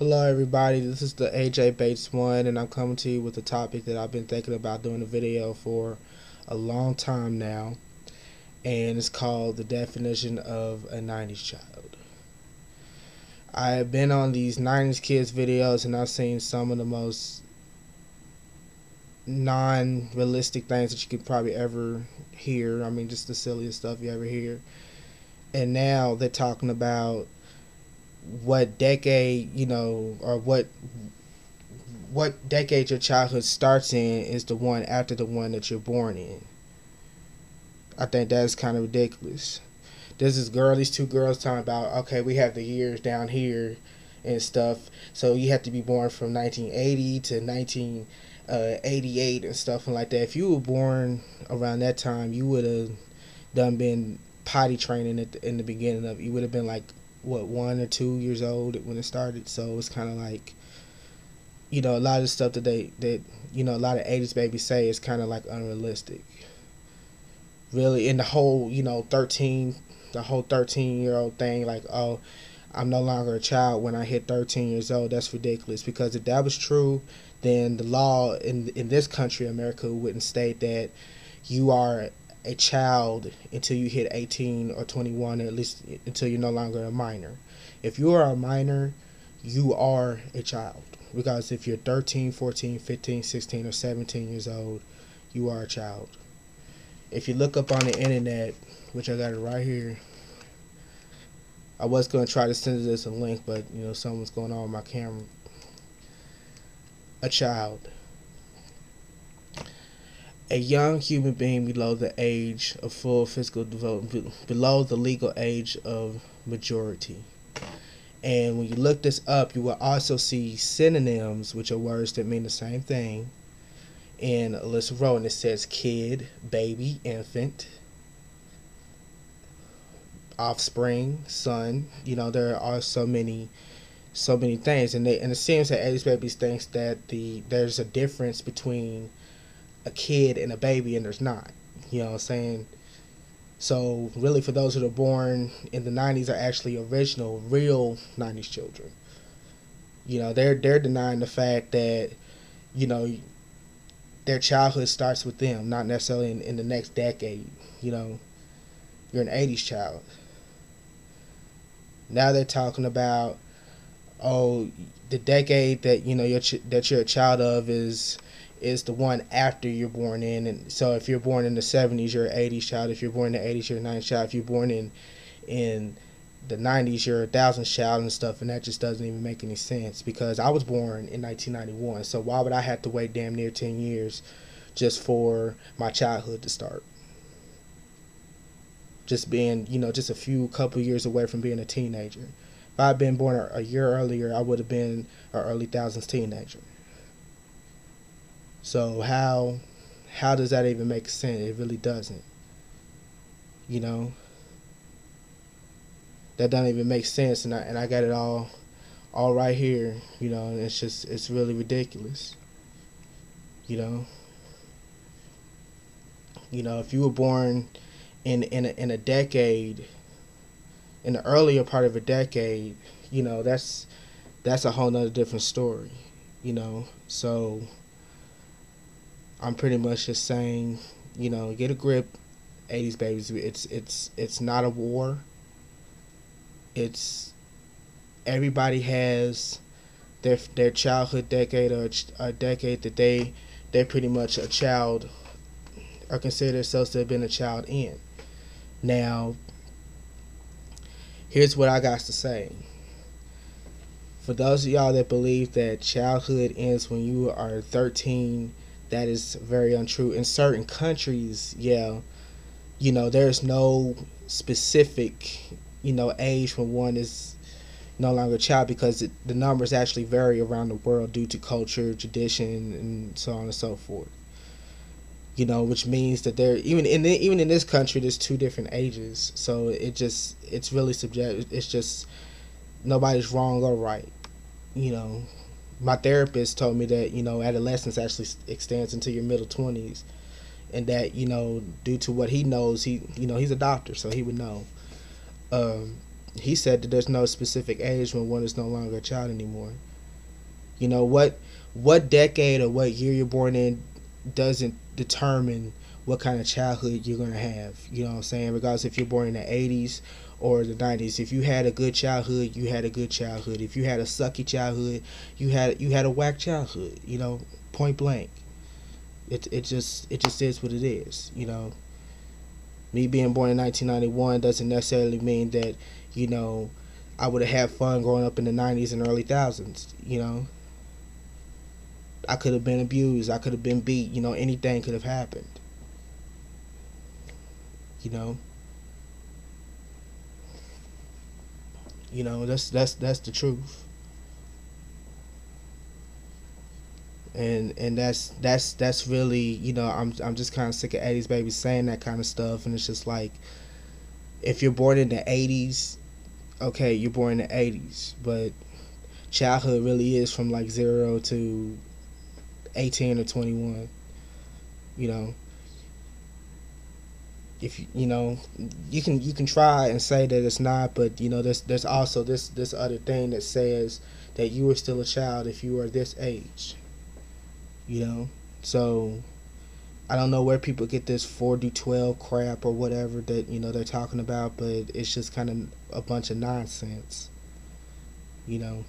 Hello everybody, this is the AJ Bates one, and I'm coming to you with a topic that I've been thinking about doing a video for a long time now, and it's called the definition of a 90s child. I have been on these 90s kids videos and I've seen some of the most non-realistic things that you could probably ever hear. I mean, just the silliest stuff you ever hear. And now they're talking about what decade, or what decade your childhood starts in is the one after the one that you're born in. I think that's kind of ridiculous. These two girls talking about, okay, we have the years down here and stuff, so you have to be born from 1980 to 1988 and stuff like that. If you were born around that time, you would have done been potty training in the beginning of it. You would have been like, what, 1 or 2 years old when it started. So it's kind of like, a lot of the stuff that a lot of 80s babies say is kind of like unrealistic. Really, in the whole, 13-year-old thing, like, oh, I'm no longer a child when I hit 13 years old. That's ridiculous, because if that was true, then the law in this country, America, wouldn't state that you are a child until you hit 18 or 21, or at least until you're no longer a minor. If you are a minor, you are a child, because if you're 13, 14, 15, 16, or 17 years old, you are a child. If you look up on the internet, which I got it right here, I was going to try to send this a link, but something's going on with my camera. A child: a young human being below the age of full physical development, below the legal age of majority. And when you look this up, you will also see synonyms, which are words that mean the same thing, in a list of row, and it says kid, baby, infant, offspring, son. There are so many things, and it seems that 80s babies thinks that there's a difference between a kid and a baby, and there's not. You know what I'm saying? So really, for those who are born in the 90s are actually original, real 90s children. They're denying the fact that their childhood starts with them, not necessarily in the next decade. You're an 80s child. Now they're talking about, oh, the decade that that you're a child of is the one after you're born in. And so if you're born in the 70s, you're an 80s child. If you're born in the 80s, you're a 90s child. If you're born in the 90s, you're a 1000s child and stuff. And that just doesn't even make any sense, because I was born in 1991. So why would I have to wait damn near 10 years just for my childhood to start? Just being, just a couple years away from being a teenager. If I'd been born a year earlier, I would have been an early 1000s teenager. So how does that even make sense? It really doesn't. That doesn't even make sense, and I got it all right here. And it's really ridiculous. If you were born in a decade, in the earlier part of a decade, that's a whole nother different story. So I'm pretty much just saying, get a grip, 80s babies. It's not a war. It's everybody has their childhood decade, or a decade that they're pretty much a child, or consider themselves to have been a child in. Now, here's what I got to say. For those of y'all that believe that childhood ends when you are 13, that is very untrue. In certain countries, there's no specific, age when one is no longer a child, because the numbers actually vary around the world due to culture, tradition, and so on and so forth. Which means that even in this country, there's two different ages. So it's really subjective. It's just, nobody's wrong or right. My therapist told me that adolescence actually extends into your middle 20s, and that due to what he knows, he's a doctor, so he would know. He said that there's no specific age when one is no longer a child anymore. You know what decade or what year you're born in doesn't determine what kind of childhood you're gonna have. You know what I'm saying? Regardless if you're born in the 80s or the 90s, if you had a good childhood, you had a good childhood. If you had a sucky childhood, you had a whack childhood. You know, point blank. It just is what it is. You know, me being born in 1991 doesn't necessarily mean that you know I would have had fun growing up in the 90s and early thousands. You know, I could have been abused. I could have been beat. You know, anything could have happened. You know, that's the truth. And that's really I'm just kind of sick of 80s babies saying that kind of stuff, and it's just like if you're born in the 80s, okay, you're born in the 80s, but childhood really is from like 0 to 18 or 21. You know, if you can try and say that it's not, but there's also this other thing that says that you are still a child if you are this age. You know, so I don't know where people get this 4 to 12 crap or whatever that they're talking about, but it's just kind of a bunch of nonsense. You know,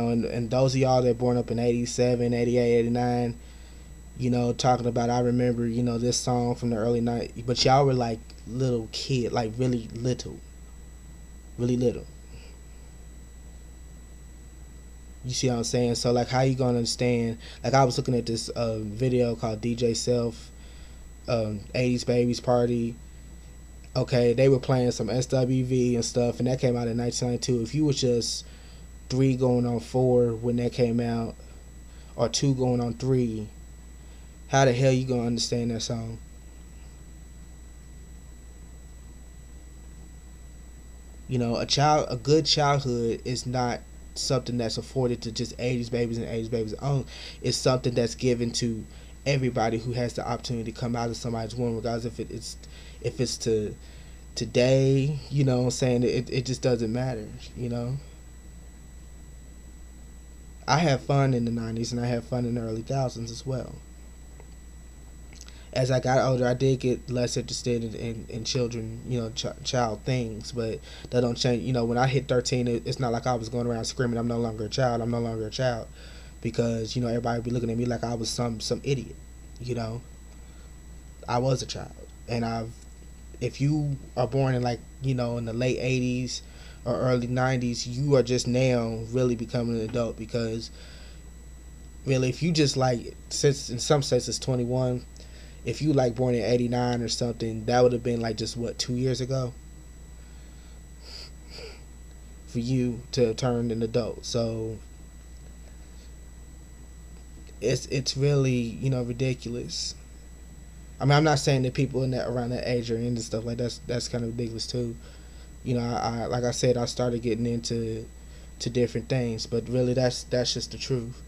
and those of y'all that born up in 87, 88, 89, talking about, I remember, this song from the early 90s, but y'all were like little kid, like really little, really little. You see what I'm saying? So like, how you gonna understand? Like, I was looking at this video called DJ Self, 80s Babies Party. Okay, they were playing some SWV and stuff, and that came out in 1992. If you was just 3 going on 4 when that came out, or 2 going on 3, how the hell you gonna understand that song? A good childhood is not something that's afforded to just 80s babies and 80s babies alone. It's something that's given to everybody who has the opportunity to come out of somebody's womb, regardless if it's to today. You know what I'm saying? It just doesn't matter. I had fun in the 90s and I had fun in the early thousands as well. As I got older, I did get less interested in children, child things, but that don't change. When I hit 13, it's not like I was going around screaming, "I'm no longer a child. I'm no longer a child," because everybody would be looking at me like I was some idiot. You know, I was a child, and if you are born in like in the late 80s or early 90s, you are just now really becoming an adult, because really, if you just like, since in some states it's 21. If you like born in 89 or something, that would have been like just what, 2 years ago for you to turn an adult. So it's really ridiculous. I mean, I'm not saying that people in that around that age are into stuff like that's kind of ridiculous too. I like I said, I started getting into different things, but really that's just the truth.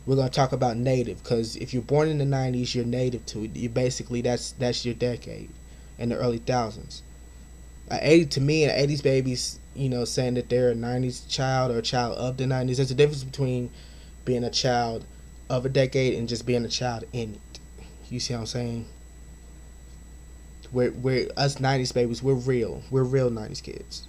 We're gonna talk about native, because if you're born in the 90s, you're native to it. You basically, that's your decade, in the early thousands. 80 to me, an 80s babies, saying that they're a 90s child or a child of the 90s. There's a difference between being a child of a decade and just being a child in it. You see what I'm saying? We're us 90s babies. We're real. We're real 90s kids.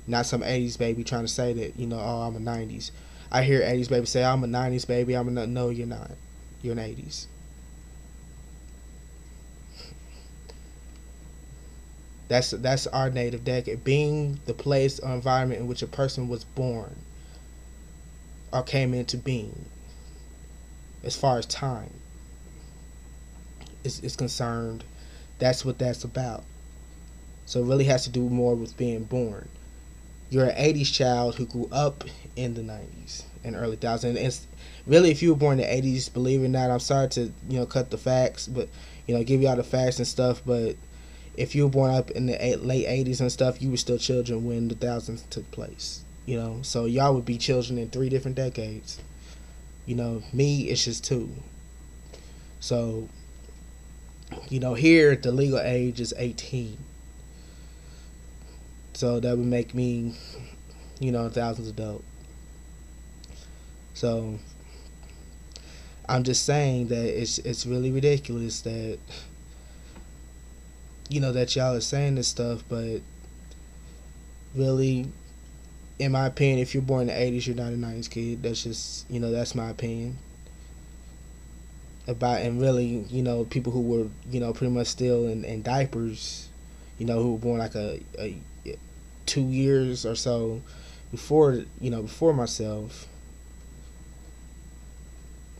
Not some 80s baby trying to say that oh, I'm a 90s. I hear 80s baby say, "I'm a 90s baby." No, you're not. You're an 80s. That's our native decade, being the place or environment in which a person was born or came into being. As far as time is concerned, that's what that's about. So it really has to do more with being born. You're an 80s child who grew up in the 90s and early 2000s. And really, if you were born in the 80s, believe it or not, I'm sorry to cut the facts, but give you all the facts and stuff. But if you were born up in the late 80s and stuff, you were still children when the thousands took place. So y'all would be children in 3 different decades. Me, it's just 2. So here the legal age is 18. So that would make me thousands of dope. So I'm just saying that it's really ridiculous that that y'all are saying this stuff, but really, in my opinion, if you're born in the '80s, you're not a '90s kid. That's just that's my opinion about. And really, people who were pretty much still in diapers, who were born like a 2 years or so before myself.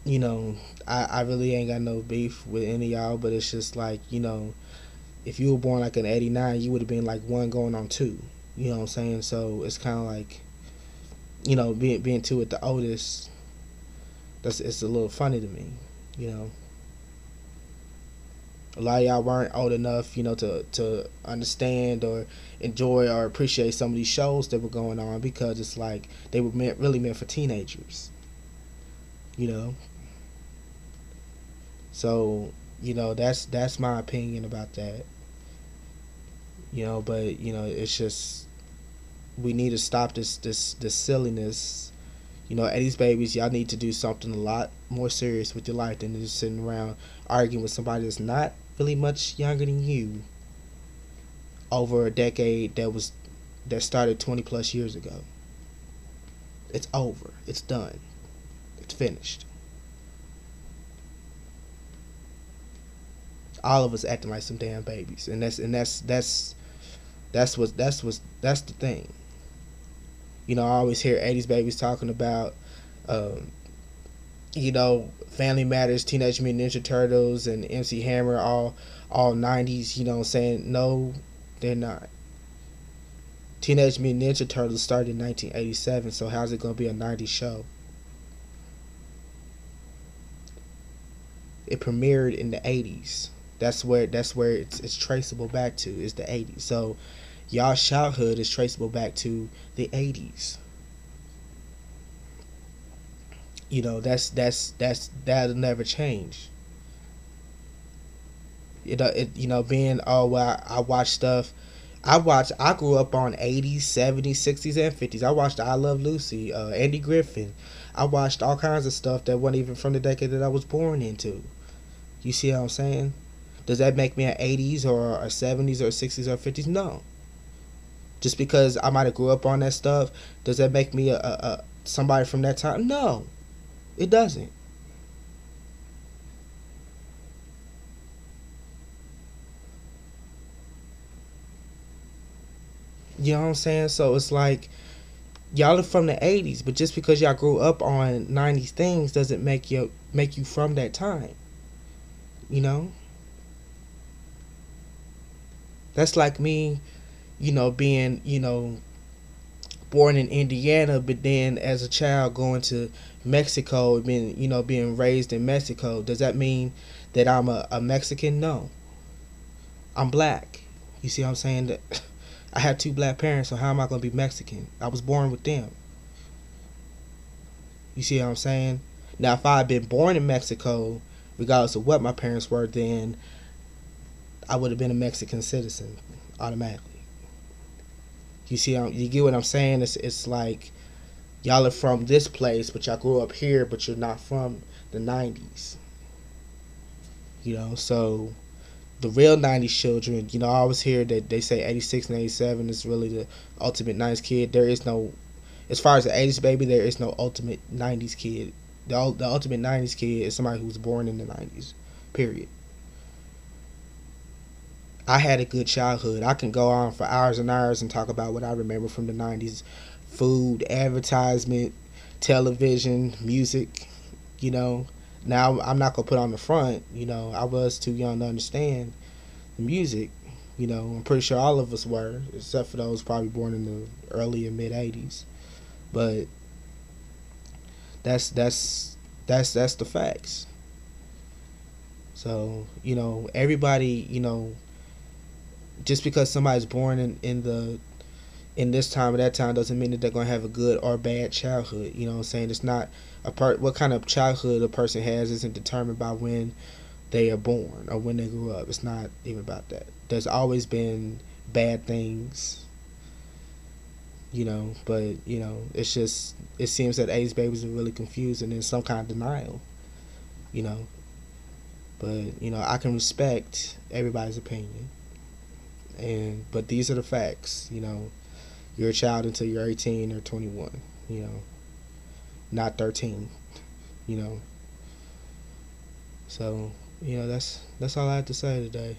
I really ain't got no beef with any of y'all, but it's just like, if you were born like in '89, you would have been like one going on two. You know what I'm saying? So it's kind of like, being two at the oldest. It's a little funny to me. You know, a lot of y'all weren't old enough, to understand or enjoy or appreciate some of these shows that were going on because it's like they were really meant for teenagers. You know, so that's my opinion about that. But it's just we need to stop this silliness. '80s babies, y'all need to do something a lot more serious with your life than just sitting around arguing with somebody that's not really much younger than you over a decade that started 20 plus years ago. It's over. It's done. It's finished. All of us acting like some damn babies, and that's the thing. I always hear '80s babies talking about, um, Family Matters, Teenage Mutant Ninja Turtles, and MC Hammer, all '90s. Saying no, they're not. Teenage Mutant Ninja Turtles started in 1987, so how's it gonna be a '90s show? It premiered in the '80s. That's where it's traceable back to, is the '80s. So y'all childhood is traceable back to the '80s. That'll never change. Being, oh well, I watch stuff. I grew up on '80s, '70s, '60s, and '50s. I watched I Love Lucy, Andy Griffin. I watched all kinds of stuff that wasn't even from the decade that I was born into. You see what I'm saying? Does that make me an '80s or a '70s or '60s or '50s? No. Just because I might have grew up on that stuff, does that make me a somebody from that time? No, it doesn't. You know what I'm saying? So it's like y'all are from the '80s, but just because y'all grew up on '90s things doesn't make you from that time. You know, that's like me, being born in Indiana, but then as a child going to Mexico, being raised in Mexico. Does that mean that I'm a Mexican? No, I'm black. You see what I'm saying? That I have two black parents, so how am I going to be Mexican? I was born with them. You see what I'm saying? Now, if I had been born in Mexico, regardless of what my parents were, then I would have been a Mexican citizen automatically. You get what I'm saying? It's like y'all are from this place, but y'all grew up here, but you're not from the '90s. So the real '90s children, I always hear that they say '86 and '87 is really the ultimate '90s kid. There is no, as far as the '80s baby, there is no ultimate '90s kid. The ultimate '90s kid is somebody who was born in the '90s. Period. I had a good childhood. I can go on for hours and hours and talk about what I remember from the '90s: food, advertisement, television, music. You know, now I'm not gonna put on the front. I was too young to understand the music. I'm pretty sure all of us were, except for those probably born in the early and mid '80s. But that's the facts. So everybody, just because somebody's born in this time or that time doesn't mean that they're gonna have a good or bad childhood. You know what I'm saying? It's not what kind of childhood a person has isn't determined by when they are born or when they grew up. It's not even about that. There's always been bad things. But it seems that AIDS babies are really confused and in some kind of denial, you know. But I can respect everybody's opinion, but these are the facts. You're a child until you're 18 or 21. Not 13. You know, so that's all I have to say today.